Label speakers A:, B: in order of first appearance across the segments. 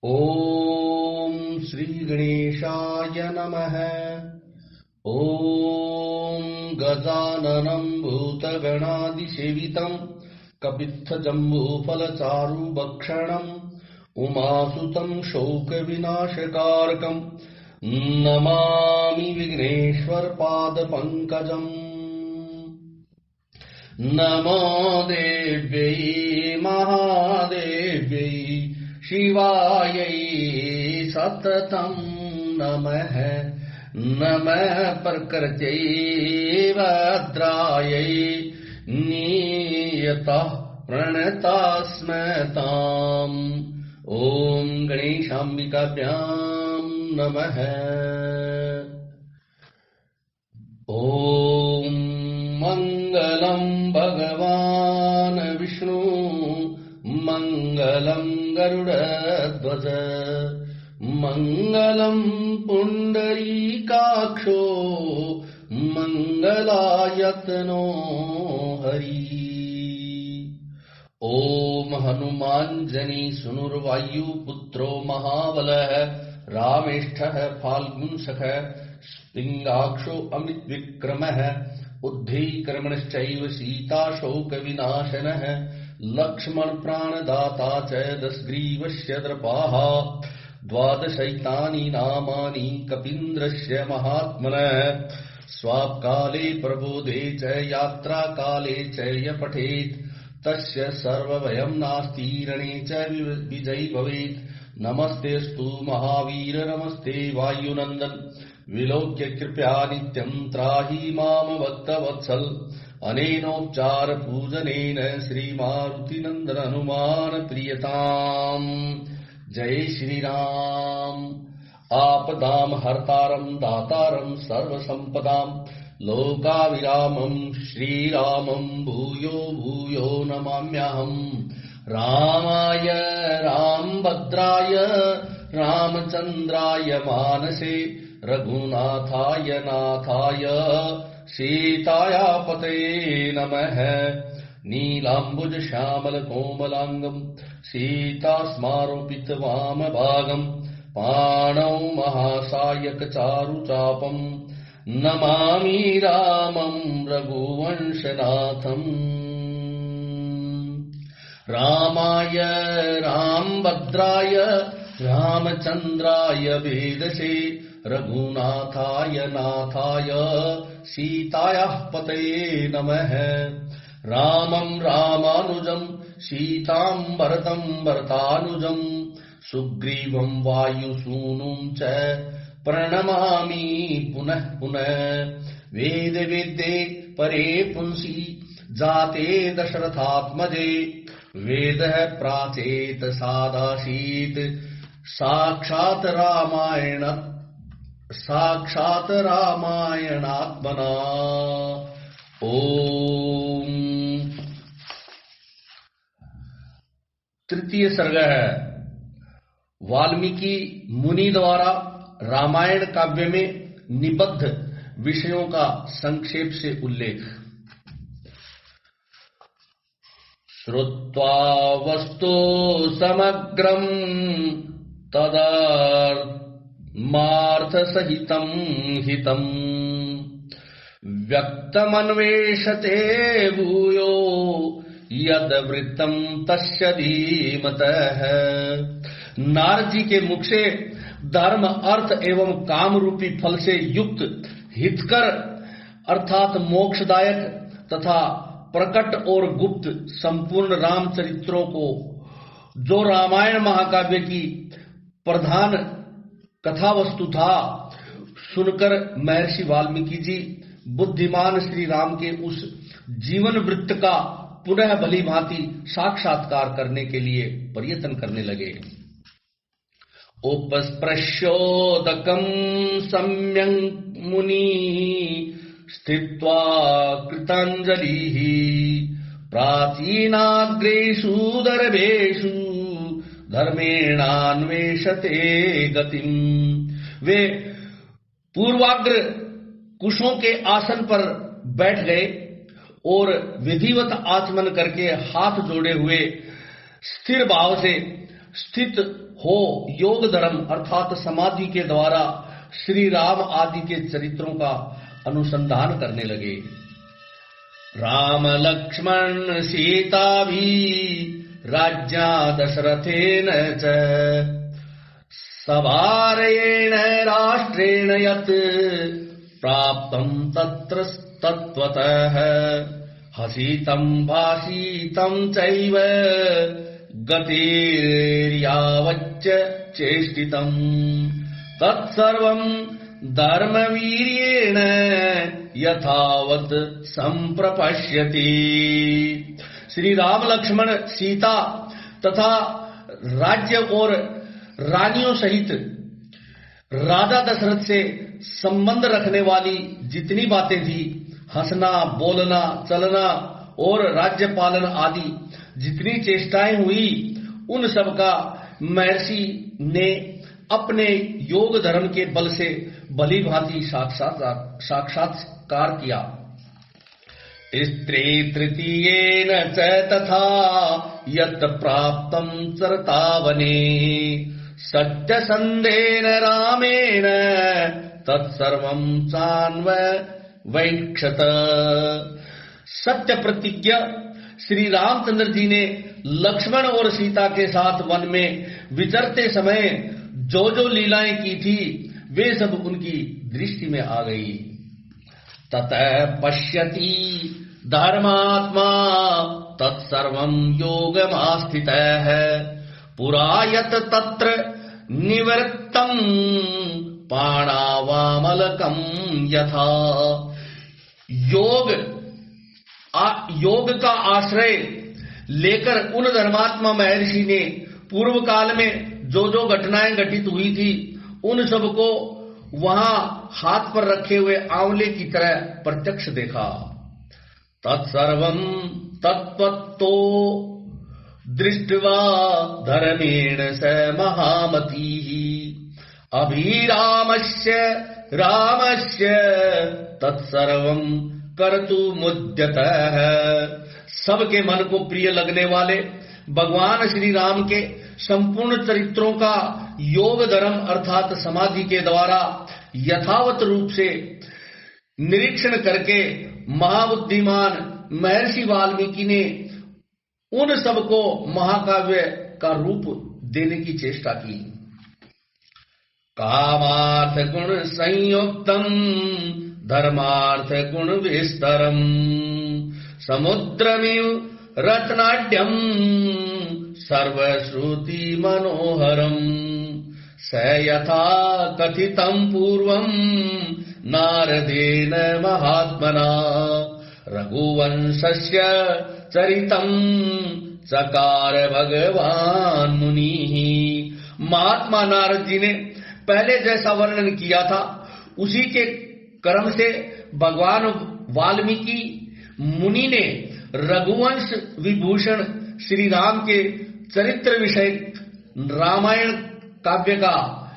A: ओम श्री गणेशाय नमः। ओम गजाननं भूतगणादिसेवितं कपित्थजम्बूफलचारुभक्षणं उमासुतं शोकविनाशकारकं नमामि विघ्नेश्वरपादपङ्कजम्। नमो देव्यै महादेव्यै शिवायै सततं नमः। नमः प्रकृत्यै भद्रायै नियतः प्रणतास्मताम्। ॐ गणेशाम्बिकाभ्यां नमः। ॐ मङ्गलं भगवान् विष्णु मङ्गलं गरुडध्वज मङ्गलं पुण्डरीकाक्षो मङ्गलायतनो हरि। ओम हनुमाञ्जनी सुनुर्वायुपुत्रो महाबलः रामेष्ठः फाल्गुनसखः पिङ्गाक्षो अमितविक्रमः उद्धीकर्मणश्चैव सीताशोकविनाशनः लक्ष्मण प्राणदाता च दशग्रीवस्य दर्पाः द्वादशैतानि नामानि कपीन्द्रस्य महात्मनः स्वापकाले प्रबोधे च यात्राकाले च य पठेत् तस्य सर्वभयं नास्ति रणे च विजयी भवेत्। नमस्तेऽस्तु महावीर नमस्ते वायुनन्दन विलोक्य कृपया नित्यं त्राहि माम भक्तवत्सल। अनेनोपचार पूजनेन श्रीमारुतिनन्दन हनुमान प्रियताम्। जय श्री राम। आपदां हर्तारं दातारं सर्वसम्पदां लोकाभिरामं श्रीरामं भूयो भूयो नमाम्यहम्। रामाय रामभद्राय रामचन्द्राय मानसे रघुनाथाय नाथाय सीताया पतये नमः। नीलाम्बुज श्यामल कोमलांगं सीतास्मारोपित वामभागं पाणौ महासायक चारुचापं नमामि रामं रघुवंशनाथम्। रामाय रामभद्राय रामचन्द्राय वेदसे रघुनाथाय नाथाय सीतायाः पतये नमः। रामं रामानुजं सीतां भरतं भरतानुजं सुग्रीवं वायुसूनुं च प्रणमामि पुनः पुनः। वेद वेद्ये परे पुंसि जाते दशरथात्मजे वेदः प्राचेत सादासीत् साक्षात् रामायणात्मना। ओम। तृतीय सर्ग है वाल्मीकि मुनि द्वारा रामायण काव्य में निबद्ध विषयों का संक्षेप से उल्लेख। श्रुत्वा वस्तु समग्रं तदर्थमार्थसहितं हितं व्यक्तमन्वेषते भूयो यद्वृत्तं तस्य धीमतः। नारद जी के मुख से धर्म अर्थ एवं काम रूपी फल से युक्त हितकर अर्थात मोक्षदायक तथा प्रकट और गुप्त संपूर्ण रामचरित्रों को जो रामायण महाकाव्य की प्रधान कथा वस्तु था सुनकर महर्षि वाल्मीकि जी बुद्धिमान श्री राम के उस जीवन वृत्त का पुनः भली भांति साक्षात्कार करने के लिए प्रयत्न करने लगे। उपस्पृश्योदकं सम्यक् मुनि स्थित्वा कृताञ्जलिः प्राचीनाग्रेषु दर्भेषु धर्मेणान्वेषते गतिम्। वे पूर्वाग्र कुशों के आसन पर बैठ गए और विधिवत आचमन करके हाथ जोड़े हुए स्थिर भाव से स्थित हो योग धर्म अर्थात समाधि के द्वारा श्री राम आदि के चरित्रों का अनुसंधान करने लगे। राम लक्ष्मण सीता भी राज्ञा दशरथेन च सभारयेण राष्ट्रेण यत् प्राप्तं तत्र तत्त्वतः हसितं भाषितं चैव गतिर्यावच्च चेष्टितं तत्सर्वं धर्मवीर्येण यथावत् संप्रपश्यति। श्री राम लक्ष्मण सीता तथा राज्य और रानियों सहित राजा दशरथ से संबंध रखने वाली जितनी बातें थी, हंसना, बोलना, चलना और राज्य पालन आदि जितनी चेष्टाएं हुई, उन सब का महर्षि ने अपने योग धर्म के बल से भली भांति साक्षात्कार किया। स्त्री तृतीयेन च तथा यत् प्राप्तं चरतावने सत्यसन्धेन रामेण तत्सर्वं चान्ववैक्षत। सत्य प्रतिज्ञा श्री रामचंद्र जी ने लक्ष्मण और सीता के साथ वन में विचरते समय जो जो लीलाएं की थी, वे सब उनकी दृष्टि में आ गई। ततः पश्यति धर्मात्मा तत्सर्वं योगमास्थितः पुरा यत् तत्र निवृत्तं पाणावामलकं यथा। योग का आश्रय लेकर उन धर्मात्मा महर्षि ने पूर्व काल में जो जो घटनाएं घटित हुई थी, उन सबको वहां हाथ पर रखे हुए आंवले की तरह प्रत्यक्ष देखा। तत्सर्वं तत्त्वतो दृष्ट्वा धर्मेण स महामतिः अभिरामस्य रामस्य तत्सर्वं कर्तुमुद्यतः। सबके मन को प्रिय लगने वाले भगवान श्री राम के संपूर्ण चरित्रों का योग धर्म अर्थात समाधि के द्वारा यथावत रूप से निरीक्षण करके महाबुद्धिमान महर्षि वाल्मीकि ने उन सबको महाकाव्य का रूप देने की चेष्टा की। कामार्थ गुण संयुक्तम धर्मार्थ गुण विस्तरम समुद्रमिव रत्नाढ्यम सर्वश्रुति मनोहरम स यथा कथितं पूर्वं नारदेन महात्मना रघुवंशस्य चरितं चकार भगवान मुनिः। महात्मा नारद जी ने पहले जैसा वर्णन किया था, उसी के क्रम से भगवान वाल्मीकि मुनि ने रघुवंश विभूषण श्री राम के चरित्र विषय रामायण काव्य का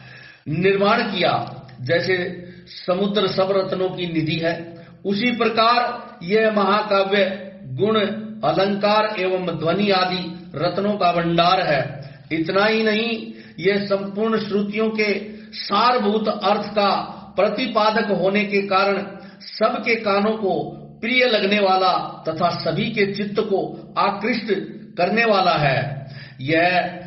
A: निर्माण किया। जैसे समुद्र सब रत्नों की निधि है, उसी प्रकार यह महाकाव्य गुण, अलंकार एवं ध्वनि आदि रत्नों का भंडार है। इतना ही नहीं, यह संपूर्ण श्रुतियों के सारभूत अर्थ का प्रतिपादक होने के कारण सबके कानों को प्रिय लगने वाला तथा सभी के चित्त को आकृष्ट करने वाला है। यह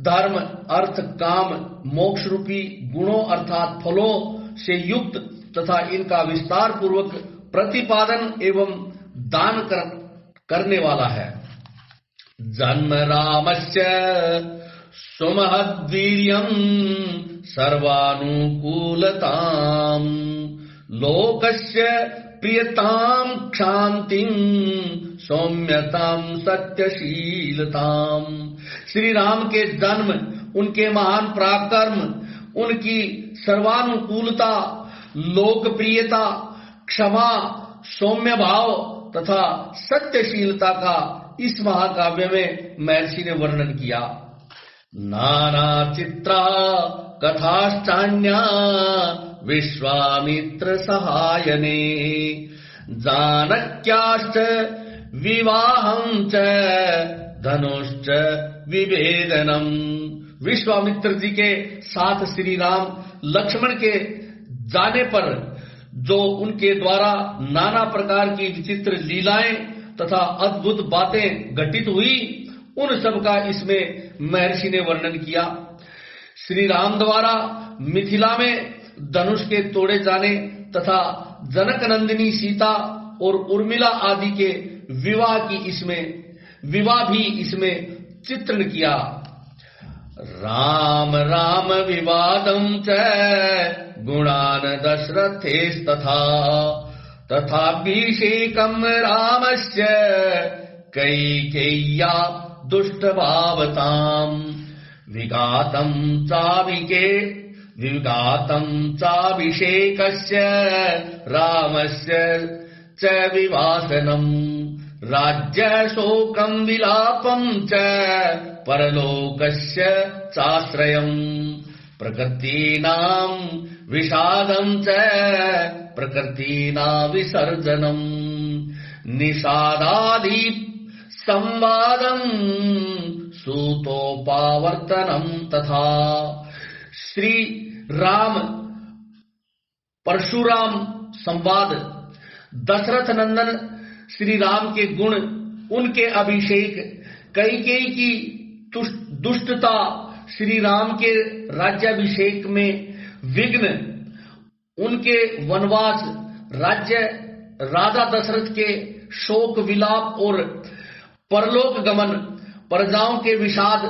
A: धर्म, अर्थ, काम, मोक्ष रूपी गुणों अर्थात फलों से युक्त तथा इनका विस्तार पूर्वक प्रतिपादन एवं दान करने वाला है। जन्म रामस्य सुमहद्वीर्यं सर्वानुकूलतां लोकस्य प्रियतां क्षान्तिं सौम्यतां सत्यशीलतां। श्री राम के जन्म, उनके महान पराक्रम, उनकी सर्वानुकूलता, लोकप्रियता, क्षमा, सौम्य भाव तथा सत्यशीलता का इस महाकाव्य में महर्षि ने वर्णन किया। नाना चित्रा कथाश्चान्या विश्वामित्र सहायने जानक्याश्च विवाहं च धनुश्च विभेदनम् विश्वामित्र जी के साथ श्री राम लक्ष्मण के जाने पर जो उनके द्वारा नाना प्रकार की विचित्र लीलाएं तथा अद्भुत बातें घटित हुई, उन सब का इसमें महर्षि ने वर्णन किया। श्री राम द्वारा मिथिला में धनुष के तोड़े जाने तथा जनक नंदिनी सीता और उर्मिला आदि के विवाह भी इसमें चित्रण किया। राम राम विवादं च गुणान दशरथेस्तथा तथाभिषेकं रामस्य कैकेय्या दुष्टभावताम् विगातं चाभिषेकस्य रामस्य च विवासनम् राज्यशोकं विलापं च परलोकस्य चाश्रयम् प्रकृतीनां विषादं च प्रकृतीना विसर्जनम् निषादादि संवादं सूतोपावर्तनं तथा। श्री राम परशुराम संवाद, दशरथ नंदन श्री राम के गुण, उनके अभिषेक, कैकेयी की दुष्टता, श्री राम के राज्याभिषेक में विघ्न, उनके वनवास, राजा दशरथ के शोक विलाप और परलोक गमन, प्रजाओं के विषाद,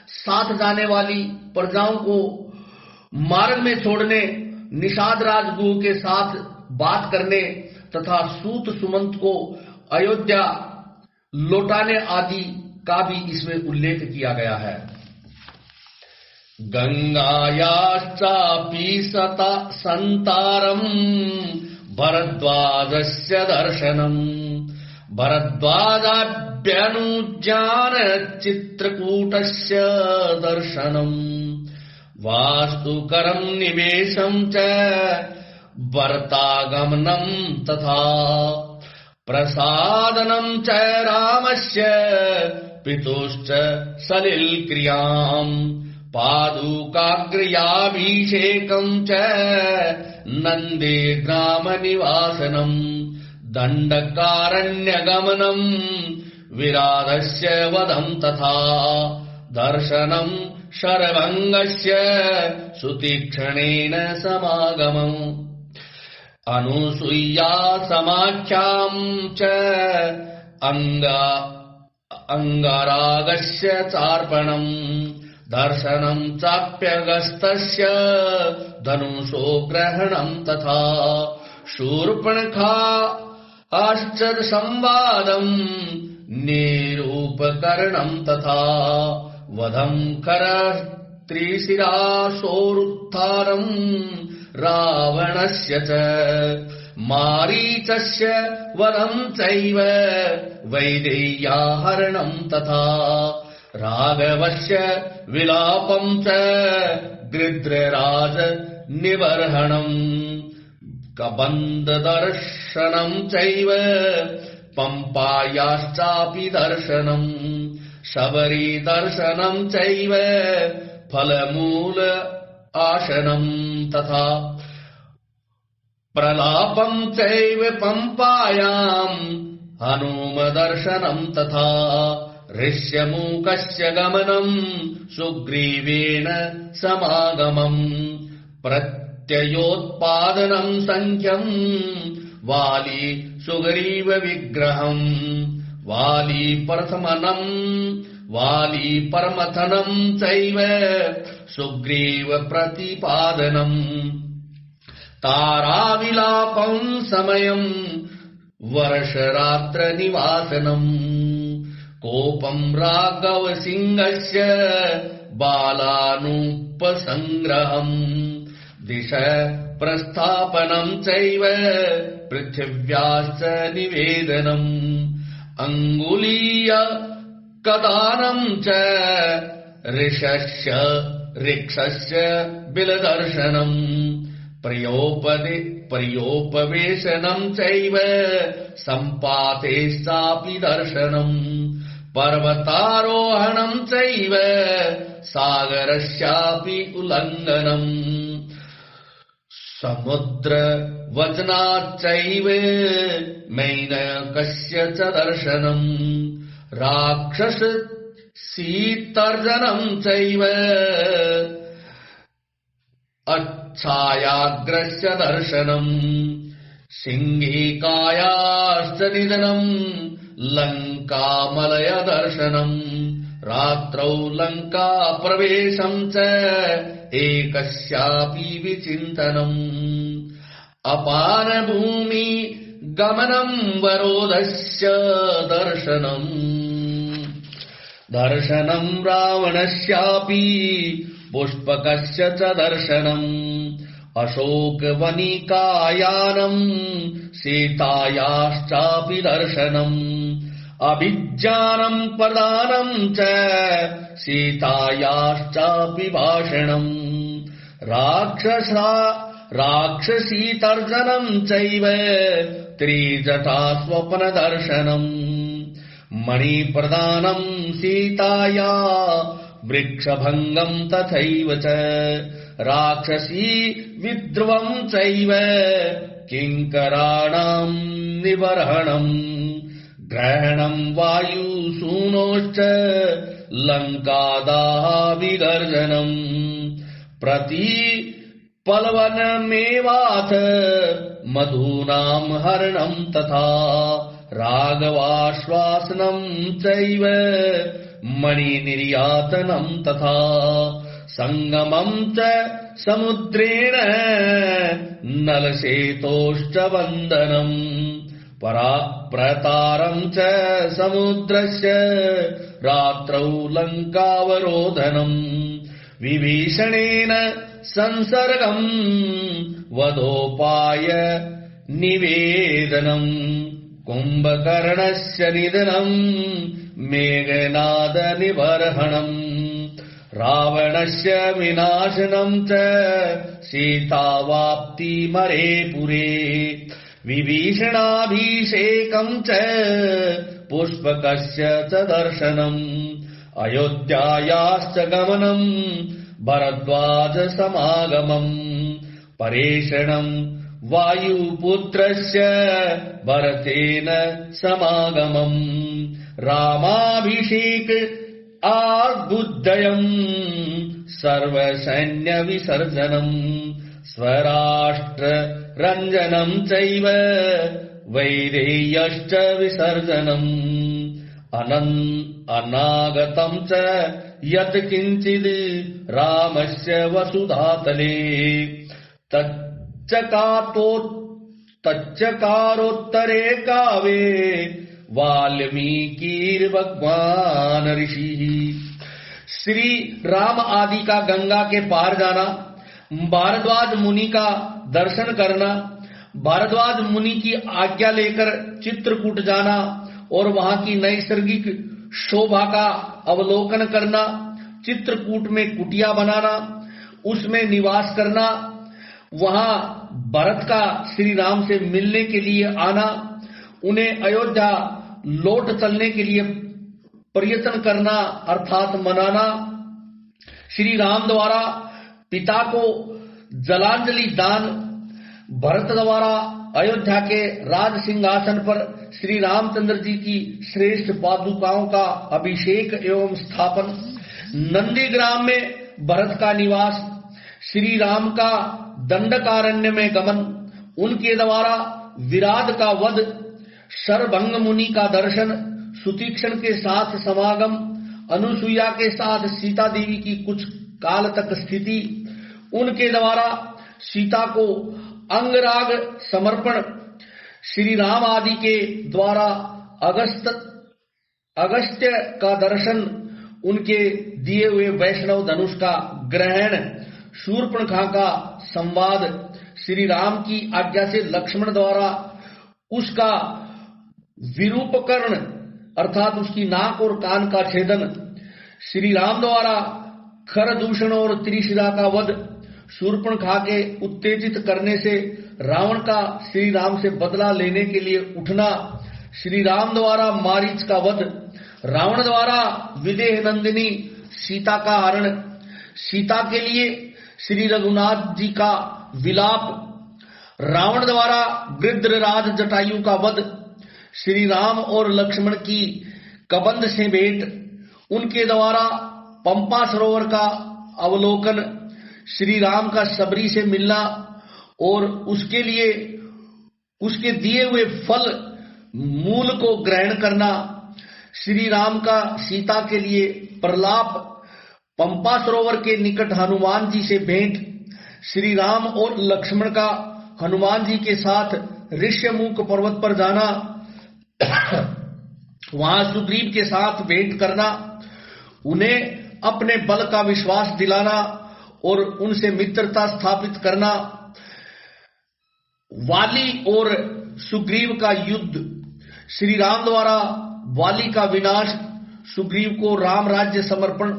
A: साथ जाने वाली प्रजाओं को मार्ग में छोड़ने, निषाद राजगुरु के साथ बात करने तथा सूत सुमंत को अयोध्या लौटाने आदि का भी इसमें उल्लेख किया गया है। गंगायाश्चापि संतारम् भरद्वाजस्य दर्शनम् भरद्वाजाभ्यनुज्ञान चित्रकूटस्य दर्शनम् वास्तुकरं निवेशं च भरतागमनं तथा प्रसादनं च रामस्य पितुश्च सलिलक्रियाम् पादुकाग्र्याभिषेकं च नन्दे ग्रामनिवासनम् दण्डकारण्यगमनं विराधस्य वधं तथा दर्शनं शरभङ्गस्य सुतीक्ष्णेन समागमम् अनुसूया समाख्यां च अंगारागस्य चार्पणम् दर्शनं चाप्यगस्तस्य धनुषो ग्रहणं तथा शूर्पणखा आश्चर्य संवादं निरूपकरणं तथा वधं त्रिशिरासोरुत्थानम् रावणस्य च मारीचस्य वधं चैव वैदेह्याहरणं तथा राघवस्य विलापं च गृध्रराज निबर्हणम् कबन्धदर्शनं चैव पंपायाश्चापि दर्शनम् शबरी दर्शनं चैव फलमूल आशनं तथा प्रलापं चैव पंपायाम् हनुम दर्शनं तथा ऋष्यमूकस्य गमनं सुग्रीवेण समागमम् प्रत्ययोत्पादनं संख्यम् वाली सुग्रीव विग्रहम् वाली परमथनं चैव सुग्रीव प्रतिपादनम् ताराविलापं समयं वर्षरात्र निवासनम् कोपं राघव सिंहस्य बालानुपसंग्रहम् दिश प्रस्थापनं चैव पृथिव्याश्च निवेदनम् अंगुलीय कदानं च ऋक्षस्य बिलदर्शनम् पर्योपवेशनं चैव सम्पातेश्चापि दर्शनम् पर्वतारोहणं चैव सागरस्यापि उल्लङ्घनम् समुद्र वचनाच्चैव मैनकस्य च दर्शनम् राक्षस सीतर्जनं चैव अच्छायाग्रस्य दर्शनम् सिंहिकायाश्च निधनम् लङ्कामलय दर्शनम् रात्रौ लङ्का प्रवेशम् च एकस्यापि विचिन्तनम् अपान भूमि गमनम् वरोधस्य दर्शनम् दर्शनम् रावणस्यापि पुष्पकस्य च दर्शनम् अशोकवनिकायानम् सीतायाश्चापि दर्शनम् अभिज्ञानम् प्रदानम् च सीतायाश्चापि भाषणम् राक्षसीतर्जनम् चैव त्रिजटा स्वप्नदर्शनम् मणिप्रदानम् सीताया वृक्षभङ्गम् तथैव च राक्षसी विद्रुवम् चैव किङ्कराणाम् निबर्हणम् ग्रहणम् वायुसूनोश्च लङ्कादाहविगर्जनम् प्रतिपल्वनमेवाथ मधूनाम् हरणम् तथा राघवाश्वासनम् चैव मणिनिर्यातनम् तथा संगमम् च समुद्रेण नलसेतोश्च वन्दनम् प्रतारम् च समुद्रस्य रात्रौ लङ्कावरोधनम् विभीषणेन संसर्गम् वधोपाय निवेदनम् कुम्भकर्णस्य निधनम् मेघनाद निबर्हणम् रावणस्य विनाशनम् च सीतावाप्तिमरे पुरे विभीषणाभिषेकम् च पुष्पकस्य च दर्शनम् अयोध्यायाश्च गमनम् भरद्वाज समागमम् परेषणम् वायुपुत्रस्य भरतेन समागमम् रामाभिषेक आद्बुद्धयम् सर्वसैन्यविसर्जनम् स्वराष्ट्र रञ्जनम् चैव वैदेह्यश्च विसर्जनम् अनागतम् च यत् किञ्चित् रामस्य वसुधातले तच्चकारोत्तरे कावे वाल्मीकिर्भगवान ऋषि। श्री राम आदि का गंगा के पार जाना, भारद्वाज मुनि का दर्शन करना, भारद्वाज मुनि की आज्ञा लेकर चित्रकूट जाना और वहां की नैसर्गिक शोभा का अवलोकन करना, चित्रकूट में कुटिया बनाना, उसमें निवास करना, वहां भरत का श्री राम से मिलने के लिए आना, उन्हें अयोध्या लौट चलने के लिए प्रयत्न करना अर्थात मनाना, श्री राम द्वारा पिता को जलांजलि दान, भरत द्वारा अयोध्या के राज सिंहासन पर श्री रामचंद्र जी की श्रेष्ठ पादुकाओं का अभिषेक एवं स्थापन, नंदीग्राम में भरत का निवास, श्री राम का दंडकारण्य में गमन, उनके द्वारा विराट का वध, शरभंग मुनि का दर्शन, सुतीक्षण के साथ समागम, अनुसुईया के साथ सीता देवी की कुछ काल तक स्थिति, उनके द्वारा सीता को अंगराग समर्पण, श्री राम आदि के द्वारा अगस्त्य का दर्शन, उनके दिए हुए वैष्णव धनुष का ग्रहण, शूर्पणखा का संवाद, श्री राम की आज्ञा से लक्ष्मण द्वारा उसका विरूपकरण अर्थात उसकी नाक और कान का छेदन, श्री राम द्वारा खरदूषण और त्रिशिरा का वध, शूर्पणखा के उत्तेजित करने से रावण का श्री राम से बदला लेने के लिए उठना, श्री राम द्वारा मारीच का वध, रावण द्वारा विदेह नंदिनी सीता का हरण, सीता के लिए श्री रघुनाथ जी का विलाप, रावण द्वारा वृद्धराज जटायु का वध, श्री राम और लक्ष्मण की कबंध से भेंट, उनके द्वारा पंपा सरोवर का अवलोकन, श्री राम का सबरी से मिलना और उसके लिए उसके दिए हुए फल मूल को ग्रहण करना, श्री राम का सीता के लिए प्रलाप, पंपा सरोवर के निकट हनुमान जी से भेंट, श्री राम और लक्ष्मण का हनुमान जी के साथ ऋष्यमुख पर्वत पर जाना, वहां सुग्रीव के साथ भेंट करना, उन्हें अपने बल का विश्वास दिलाना और उनसे मित्रता स्थापित करना, वाली और सुग्रीव का युद्ध, श्री राम द्वारा वाली का विनाश, सुग्रीव को राम राज्य समर्पण,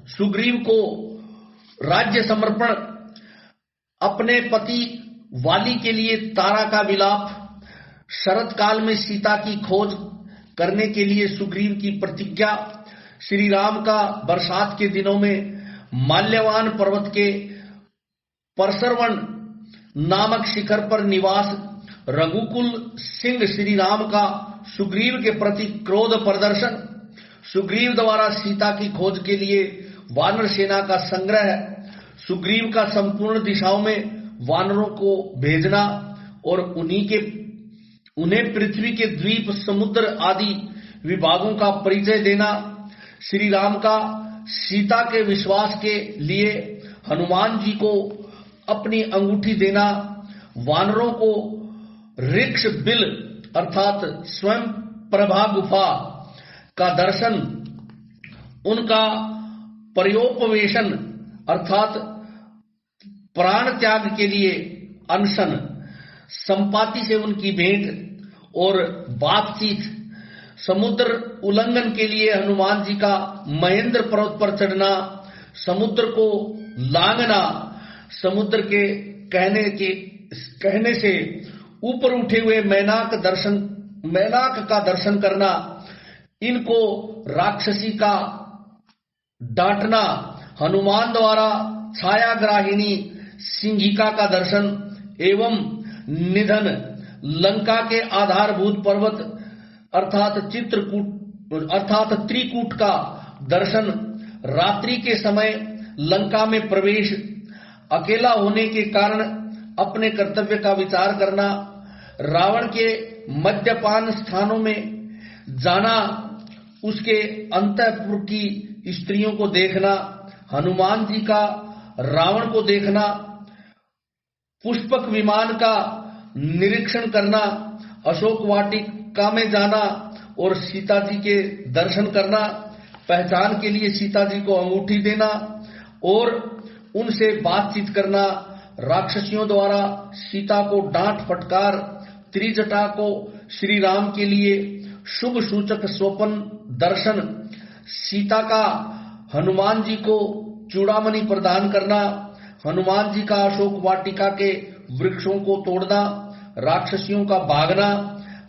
A: सुग्रीव को राज्य समर्पण, अपने पति वाली के लिए तारा का विलाप, शरत काल में सीता की खोज करने के लिए सुग्रीव की प्रतिज्ञा, श्री राम का बरसात के दिनों में माल्यवान पर्वत के परसरवन नामक शिखर पर निवास, रघुकुल सिंह श्री राम का सुग्रीव के प्रति क्रोध प्रदर्शन, सुग्रीव द्वारा सीता की खोज के लिए वानर सेना का संग्रह, सुग्रीव का संपूर्ण दिशाओं में वानरों को भेजना और उन्हें पृथ्वी के द्वीप, समुद्र आदि विभागों का परिचय देना, श्री राम का सीता के विश्वास के लिए हनुमान जी को अपनी अंगूठी देना, वानरों को ऋक्ष बिल अर्थात स्वयं प्रभा गुफा का दर्शन, उनका पर्योपवेशन अर्थात प्राण त्याग के लिए अनशन, संपाति से उनकी भेंट और बातचीत, समुद्र उल्लंघन के लिए हनुमान जी का महेंद्र पर्वत पर चढ़ना, समुद्र को लांघना, समुद्र के कहने से ऊपर उठे हुए मैनाक का दर्शन करना, इनको राक्षसी का डांटना, हनुमान द्वारा छायाग्राहिणी सिंहिका का दर्शन एवं निधन, लंका के आधारभूत पर्वत अर्थात त्रिकूट का दर्शन, रात्रि के समय लंका में प्रवेश, अकेला होने के कारण अपने कर्तव्य का विचार करना, रावण के मद्यपान स्थानों में जाना, उसके अंतःपुर की स्त्रियों को देखना, हनुमान जी का रावण को देखना, पुष्पक विमान का निरीक्षण करना, अशोक वाटिका में जाना और सीता जी के दर्शन करना, पहचान के लिए सीता जी को अंगूठी देना और उनसे बातचीत करना, राक्षसियों द्वारा सीता को डांट फटकार, त्रिजटा को श्री राम के लिए शुभ सूचक स्वप्न दर्शन, सीता का हनुमान जी को चूड़ामणि प्रदान करना, हनुमान जी का अशोक वाटिका के वृक्षों को तोड़ना, राक्षसियों का भागना,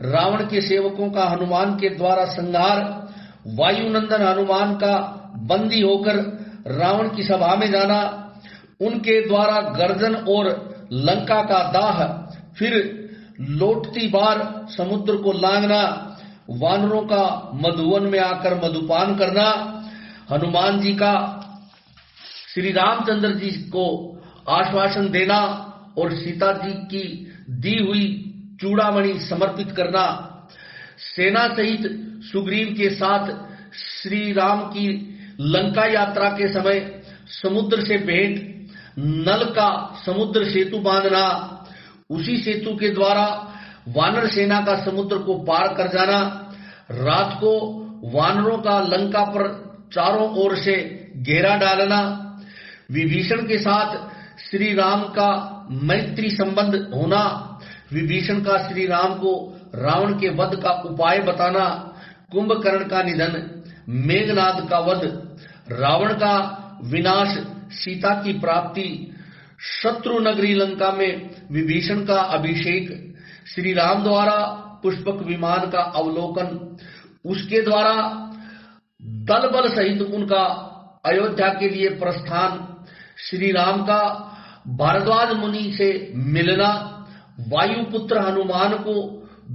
A: रावण के सेवकों का हनुमान के द्वारा संहार, वायुनंदन हनुमान का बंदी होकर रावण की सभा में जाना, उनके द्वारा गर्जन और लंका का दाह, फिर लौटती बार समुद्र को लांघना, वानरों का मधुवन में आकर मधुपान करना, हनुमान जी का श्री रामचंद्र जी को आश्वासन देना और सीता जी की दी हुई चूड़ामणि समर्पित करना, सेना सहित सुग्रीव के साथ श्री राम की लंका यात्रा के समय समुद्र से भेंट, नल का समुद्र सेतु बांधना, उसी सेतु के द्वारा वानर सेना का समुद्र को पार कर जाना, रात को वानरों का लंका पर चारों ओर से घेरा डालना, विभीषण के साथ श्री राम का मैत्री संबंध होना, विभीषण का श्री राम को रावण के वध का उपाय बताना, कुंभकर्ण का निधन, मेघनाद का वध, रावण का विनाश, सीता की प्राप्ति, शत्रु नगरी लंका में विभीषण का अभिषेक, श्री राम द्वारा पुष्पक विमान का अवलोकन, उसके द्वारा दल बल सहित उनका अयोध्या के लिए प्रस्थान, श्री राम का भारद्वाज मुनि से मिलना, वायुपुत्र हनुमान को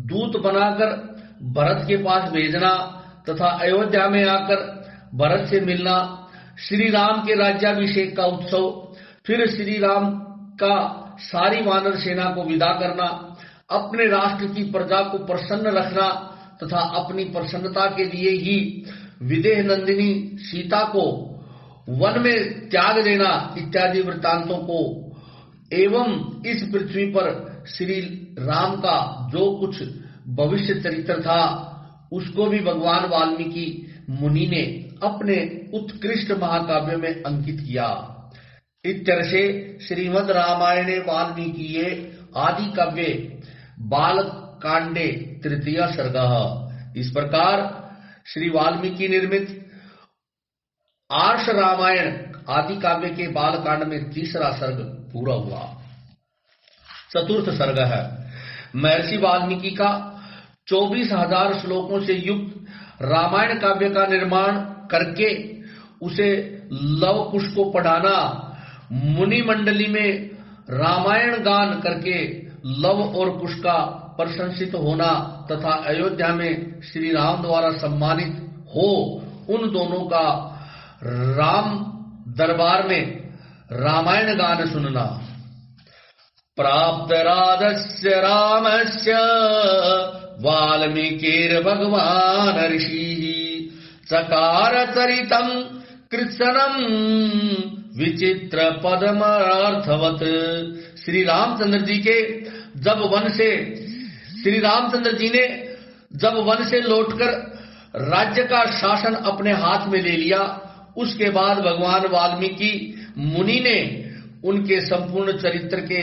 A: दूत बनाकर भरत के पास भेजना तथा अयोध्या में आकर भरत से मिलना, श्री राम के राज्याभिषेक का उत्सव, फिर श्री राम का सारी वानर सेना को विदा करना, अपने राष्ट्र की प्रजा को प्रसन्न रखना तथा अपनी प्रसन्नता के लिए ही विदेह नंदिनी सीता को वन में त्याग देना इत्यादि वृत्तांतों को एवं इस पृथ्वी पर श्री राम का जो कुछ भविष्य चरित्र था उसको भी भगवान वाल्मीकि मुनि ने अपने उत्कृष्ट महाकाव्य में अंकित किया। इत्यर्थे श्रीमद् रामायणे वाल्मीकिये आदि काव्ये बालकांडे तृतीय सर्ग। इस प्रकार श्री वाल्मीकि निर्मित आर्ष रामायण आदि काव्य के बालकांड में तीसरा सर्ग पूरा हुआ। चतुर्थ सर्ग है महर्षि वाल्मीकि का 24,000 श्लोकों से युक्त रामायण काव्य का निर्माण करके उसे लव कुश को पढ़ाना, मुनि मंडली में रामायण गान करके लव और कुश का प्रशंसित होना तथा अयोध्या में श्री राम द्वारा सम्मानित हो उन दोनों का राम दरबार में रामायण गान सुनना। प्राप्त राजस्य रामस्य वाल्मीकिर् भगवान ऋषि चकार चरितम कृत्सनम विचित्र पदमर्थवत। श्री रामचंद्र जी ने जब वन से लौटकर राज्य का शासन अपने हाथ में ले लिया, उसके बाद भगवान वाल्मीकि मुनि ने उनके संपूर्ण चरित्र के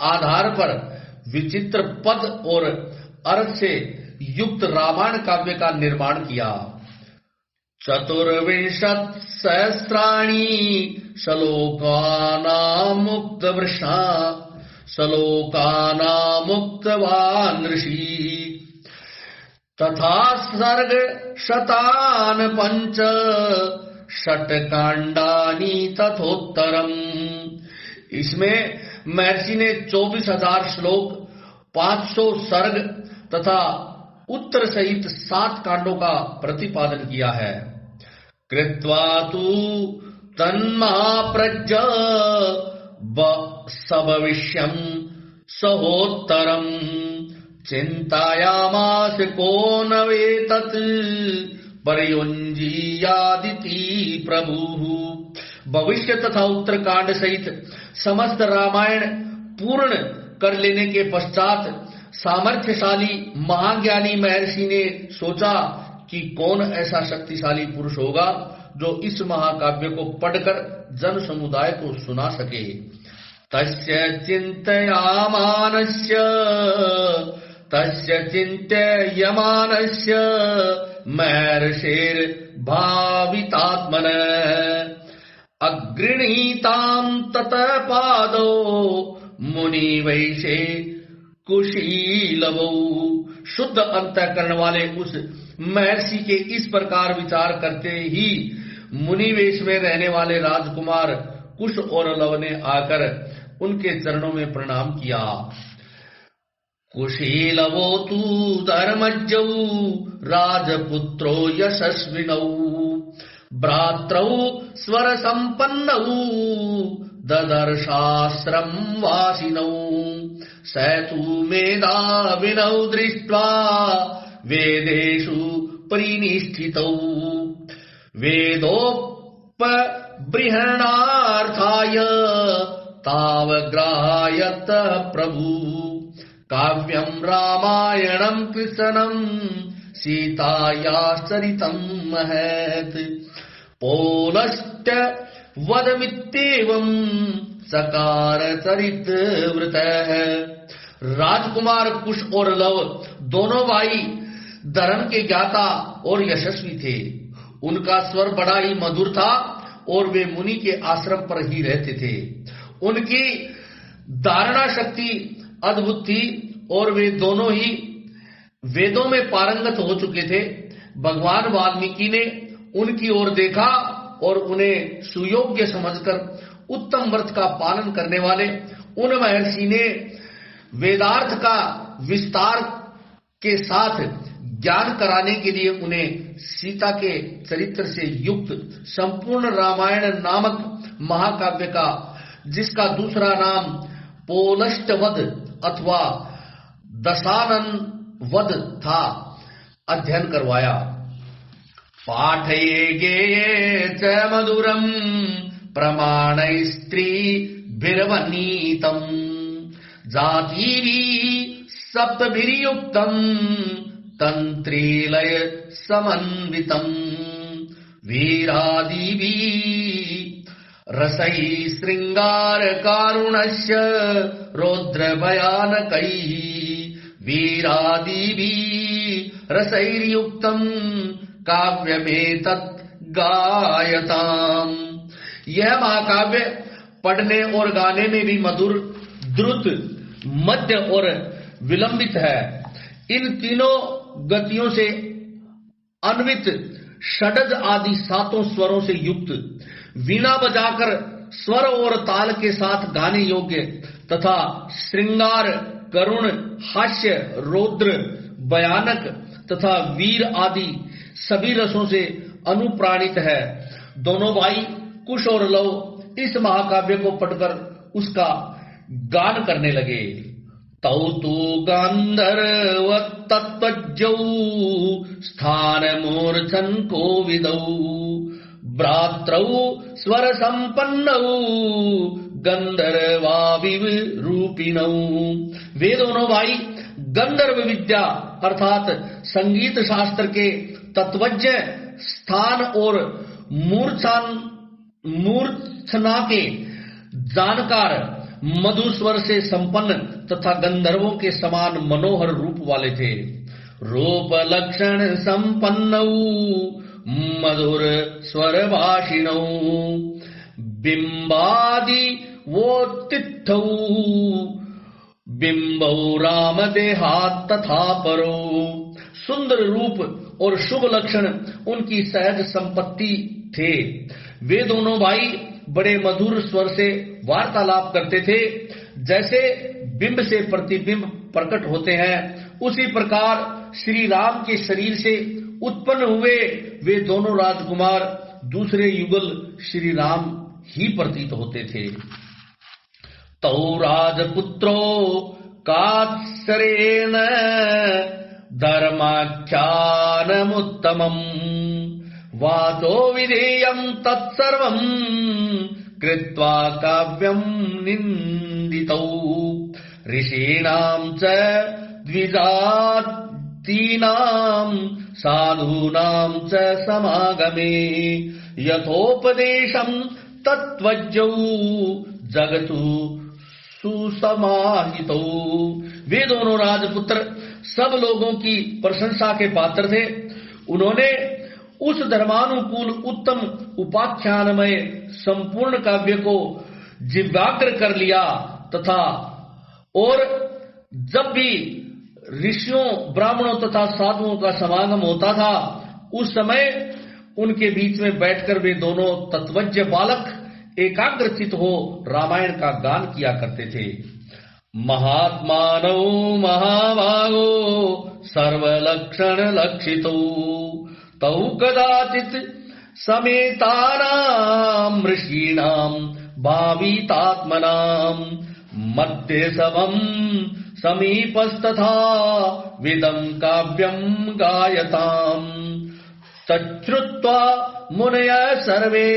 A: आधार पर विचित्र पद और अर्थ से युक्त रामायण काव्य का निर्माण किया। 24 सहस्राणि श्लोकानामुक्तवान् ऋषि तथा सर्ग शतान पंच षट्कांडानि तथोत्तरम। इसमें महर्षि ने 24,000 श्लोक, 500 सर्ग तथा उत्तर सहित 7 कांडों का प्रतिपादन किया है। कृत्वा तु तन्महाप्रज्ञ सभविष्यं सहोत्तरम चिंतायामास को न वेतत् पर्युञ्जीयादिति प्रभु। भविष्य तथा उत्तरकांड सहित समस्त रामायण पूर्ण कर लेने के पश्चात सामर्थ्यशाली महाज्ञानी महर्षि ने सोचा कि कौन ऐसा शक्तिशाली पुरुष होगा जो इस महाकाव्य को पढ़कर जन समुदाय को सुना सके। तस्य चिन्तयमानस्य महर्षेर् भावितात्मन अगृणीतां ततः पादो मुनि वैशे कुशीलवौ। शुद्ध अंतःकरण वाले उस महर्षि के इस प्रकार विचार करते ही मुनि वेश में रहने वाले राजकुमार कुश और लव ने आकर उनके चरणों में प्रणाम किया। कुशीलवो तु धर्मज्ञौ राजपुत्रो यशस्विनौ भ्रात्रौ स्वर संपन्नौ ददर्शाश्रम वासिनौ सैतु मेधाविनौ दृष्ट्वा वेदेषु परिनिष्ठितौ वेदोपबृहणार्थाय तावग्राह्यत प्रभु। काव्यं रामायणं कृष्णं सीतायाश्चरितं महत् पौलश्च वदमित्येवं सकार चरित वृतः। राजकुमार कुश और लव दोनों भाई धर्म के ज्ञाता और यशस्वी थे। उनका स्वर बड़ा ही मधुर था और वे मुनि के आश्रम पर ही रहते थे। उनकी धारणा शक्ति अद्भुत थी और वे दोनों ही वेदों में पारंगत हो चुके थे। भगवान वाल्मीकि ने उनकी ओर देखा और उन्हें सुयोग्य समझकर उत्तम व्रत का पालन करने वाले उन महर्षि ने वेदार्थ का विस्तार के साथ ज्ञान कराने के लिए उन्हें सीता के चरित्र से युक्त संपूर्ण रामायण नामक महाकाव्य का, जिसका दूसरा नाम पोलष्टवध अथवा दशानन वध था, अध्ययन करवाया। पाठये गेये च मधुरम प्रमाणैस्त्री भिर्वनीतम जातिरी सप्तभिर्युक्तम तंत्रीलय समन्वितम वीरादिभि रसै श्रृंगार कारुणस्य रौद्र भयानकै वीरादिभि रसैर्युक्तम काव्यमेतत् गायताम। यह महाकाव्य पढ़ने और गाने में भी मधुर, द्रुत, मध्य और विलंबित है। इन तीनों गतियों से अन्वित, षडज आदि सातों स्वरों से युक्त, वीणा बजाकर स्वर और ताल के साथ गाने योग्य तथा श्रृंगार, करुण, हास्य, रौद्र, भयानक तथा वीर आदि सभी रसों से अनुप्राणित है। दोनों भाई कुश और लव इस महाकाव्य को पढ़कर उसका गान करने लगे। तौ तु गांधर्व तत्त्वज्ञौ स्थान मूर्छन कोविदौ भ्रात्रौ स्वर संपन्नौ गंधर्वाविव रूपिणौ। वे दोनों भाई गंधर्व विद्या अर्थात संगीत शास्त्र के तत्वज्ञ, स्थान और मूर्छना के जानकार, मधुस्वर से संपन्न तथा गंधर्वों के समान मनोहर रूप वाले थे। रूप लक्षण संपन्नौ मधुर स्वर भाषिणौ बिंबादि वो तिथौ बिंबौ राम देहात तथा परो। सुंदर रूप और शुभ लक्षण उनकी सहज संपत्ति थे। वे दोनों भाई बड़े मधुर स्वर से वार्तालाप करते थे। जैसे बिंब से प्रतिबिंब प्रकट होते हैं, उसी प्रकार श्री राम के शरीर से उत्पन्न हुए वे दोनों राजकुमार दूसरे युगल श्री राम ही प्रतीत होते थे। तौ राजपुत्रो कात्सरेण धर्माख्यानमुत्तमम् वाचो विधेयं तत्सर्वं कृत्वा काव्यं निन्दितौ ऋषीणां च द्विजातीनां साधूनां च समागमे यथोपदेशं तत्त्वज्ञौ जगतु सुसमाहितौ। वे दोनों राजपुत्र सब लोगों की प्रशंसा के पात्र थे। उन्होंने उस धर्मानुकूल उत्तम उपाख्यानमय संपूर्ण काव्य को जिह्वाग्र कर लिया तथा और जब भी ऋषियों, ब्राह्मणों तथा साधुओं का समागम होता था, उस समय उनके बीच में बैठकर वे दोनों तत्वज्ञ बालक एकाग्रचित हो रामायण का गान किया करते थे। महात्मानौ महाभागो सर्वलक्षण लक्षितौ तौ कदाचित् समेतानां ऋषीणां भावितात्मनां मध्ये समं समीपस्तथा विदं काव्यं गायताम् तच्छ्रुत्वा मुनयः सर्वे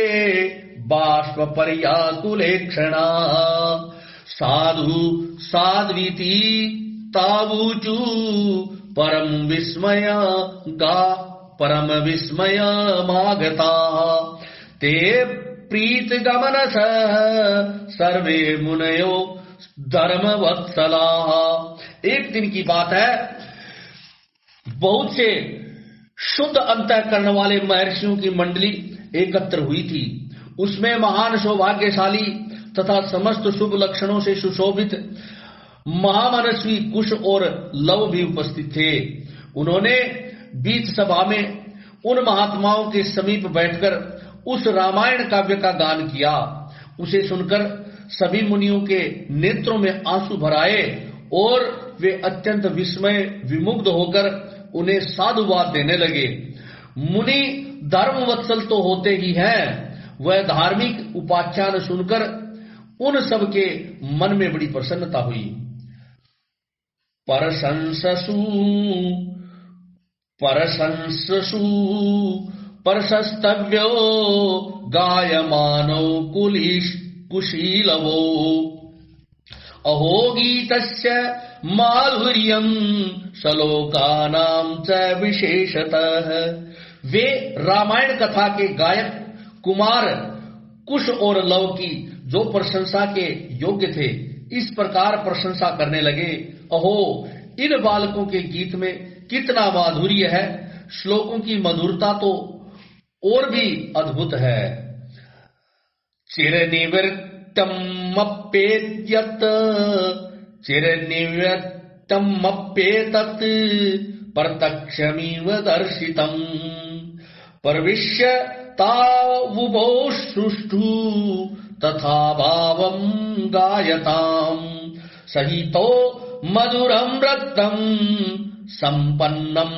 A: बाष्पर्याकुलेक्षणा साधु साध्वीति तावूचु परम विस्मयमागता ते प्रीत गमनस सर्वे मुनयो धर्मवत्सलाः। एक दिन की बात है, बहुत से शुद्ध अंतःकरण वाले महर्षियों की मंडली एकत्र हुई थी। उसमें महान सौभाग्यशाली तथा समस्त शुभ लक्षणों से सुशोभित महामनस्वी कुश और लव भी उपस्थित थे। उन्होंने बीच सभा में उन महात्माओं के समीप बैठकर उस रामायण काव्य का गान किया। उसे सुनकर सभी मुनियों के नेत्रों में आंसू भर आए और वे अत्यंत विस्मय विमुग्ध होकर उन्हें साधुवाद देने लगे। मुनि धर्मवत्सल तो होते ही हैं, वह धार्मिक उपाख्यान सुनकर उन सब के मन में बड़ी प्रसन्नता हुई। परशंससु परशस्तव्यो गायमानो कुशीलवो अहो गीतस्य माधुर्यम् श्लोकानां च विशेषतः। वे रामायण कथा के गायक कुमार कुश और लव की जो प्रशंसा के योग्य थे इस प्रकार प्रशंसा करने लगे। अहो, इन बालकों के गीत में कितना माधुर्य है, श्लोकों की मधुरता तो और भी अद्भुत है। चिरनिवृत्तमप्येतत् प्रत्यक्षमिव दर्शितम् प्रविश्य तावुभौ सुष्ठु तथा भावं गायताम् सहितो मधुरं रक्तम् संपन्नम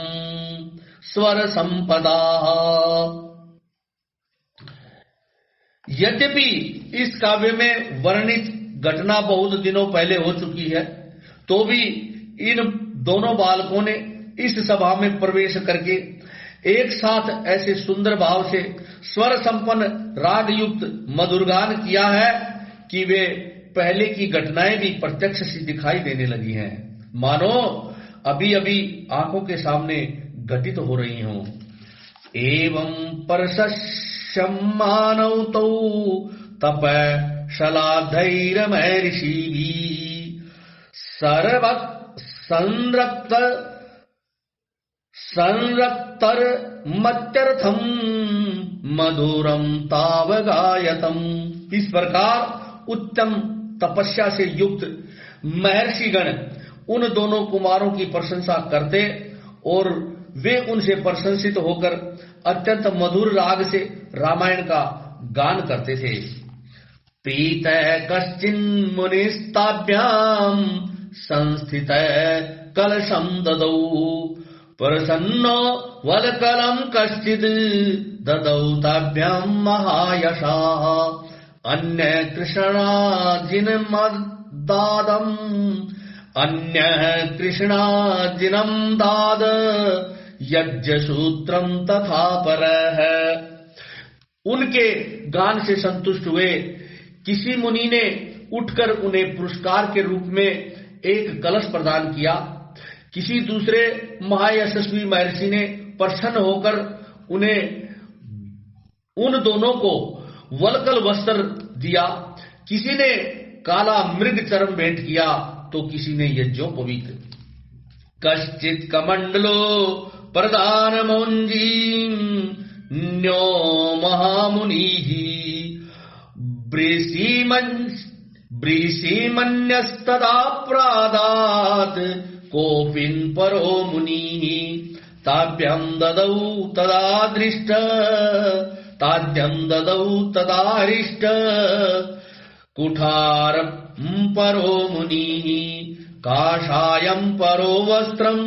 A: स्वर संपदा। यद्यपि इस काव्य में वर्णित घटना बहुत दिनों पहले हो चुकी है, तो भी इन दोनों बालकों ने इस सभा में प्रवेश करके एक साथ ऐसे सुंदर भाव से स्वर संपन्न राग युक्त मधुरगान किया है कि वे पहले की घटनाएं भी प्रत्यक्ष सी दिखाई देने लगी हैं, मानो अभी अभी आंखों के सामने घटित हो रही हों। एवं परशस्यमानौ तौ तपशलाधैर्महर्षिभिः संरक्तर्मत्यर्थं मधुरं तावगायतम्। इस प्रकार उत्तम तपस्या से युक्त महर्षिगण उन दोनों कुमारों की प्रशंसा करते और वे उनसे प्रशंसित होकर अत्यंत मधुर राग से रामायण का गान करते थे। प्रीतः कश्चिन् मुनिस्ताभ्यां संस्थितः कलशं ददौ प्रसन्नो वलकलं कश्चित् ददौ ताभ्यां महायशाः अन्य कृष्णाजिनं दाद यज्ञसूत्रं तथा परः। उनके गान से संतुष्ट हुए किसी मुनि ने उठकर उन्हें पुरस्कार के रूप में एक कलश प्रदान किया। किसी दूसरे महायशस्वी महर्षि ने प्रसन्न होकर उन्हें उन दोनों को वलकल वस्त्र दिया। किसी ने काला मृग चर्म भेंट किया तो किसी ने यज्ञोपवीत। कश्चित कमंडलो प्रदान न्यो महामुनिः ब्रीसीमन्यस्तदा प्रादात् कोपिन् परो मुनिः ताभ्यं ददौ तदाहृष्ट कुठारं परो मुनिः काषायं परो वस्त्रं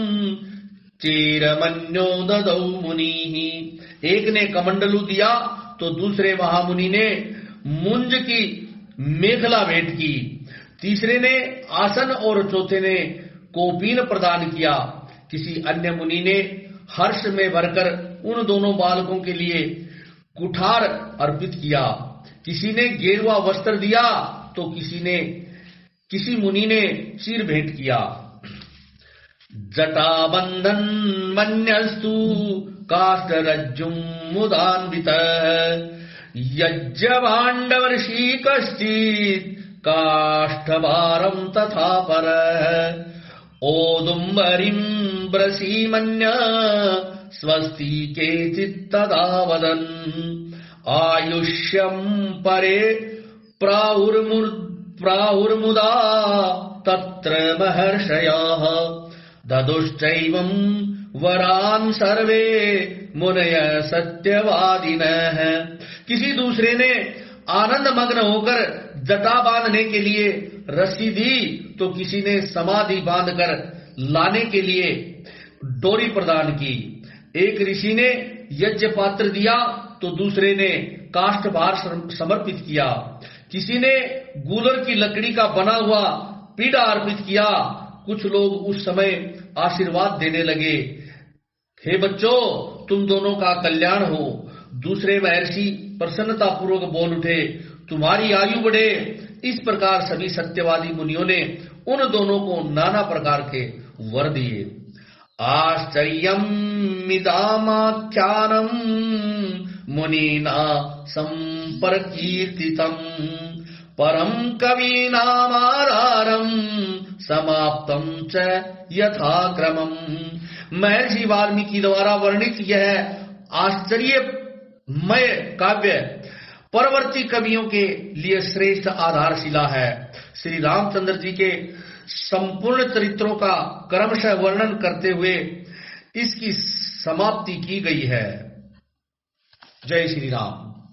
A: चीरमन्यो ददौ मुनिः। एक ने कमंडलू दिया तो दूसरे महामुनि ने मुंज की मेखला भेंट की, तीसरे ने आसन और चौथे ने कोपीन प्रदान किया। किसी अन्य मुनि ने हर्ष में भरकर उन दोनों बालकों के लिए कुठार अर्पित किया। किसी ने गेरुआ वस्त्र दिया तो किसी मुनि ने चीर भेंट किया। जटाबंधन मन्यस्तु काष्ठरज्जुं मुदान्वितः यज्ञभाण्डवर्षी कश्चित् काष्ठभारं तथा परः ओदुम्बरीं ब्रसीमन्य स्वस्ति केचित् तदा वदन् आयुष्यं परे प्राहुर्मुदा तत्र महर्षयः ददुश्चैवं वरान सर्वे मुनय सत्यवादिनः। किसी दूसरे ने आनंद मग्न होकर जटा बांधने के लिए रस्सी दी तो किसी ने समाधि बांधकर लाने के लिए डोरी प्रदान की। एक ऋषि ने यज्ञ पात्र दिया तो दूसरे ने काष्ठ भार समर्पित किया। किसी ने गूलर की लकड़ी का बना हुआ पीढ़ा अर्पित किया। कुछ लोग उस समय आशीर्वाद देने लगे, हे बच्चों तुम दोनों का कल्याण हो। दूसरे महर्षि प्रसन्नता पूर्वक बोल उठे, तुम्हारी आयु बढ़े। इस प्रकार सभी सत्यवादी मुनियों ने उन दोनों को नाना प्रकार के वर दिए। आश्चर्यम् मिदामाख्यानम् मुनीना संपर्कीर्तितम् परम कवीनामारारम् समाप्तम् च यथाक्रमम्। महर्षि वाल्मीकि द्वारा वर्णित यह आश्चर्यमय काव्य परवर्ती कवियों के लिए श्रेष्ठ आधारशिला है। श्री रामचंद्र जी के संपूर्ण चरित्रों का क्रमशः वर्णन करते हुए इसकी समाप्ति की गई है। जय श्री राम।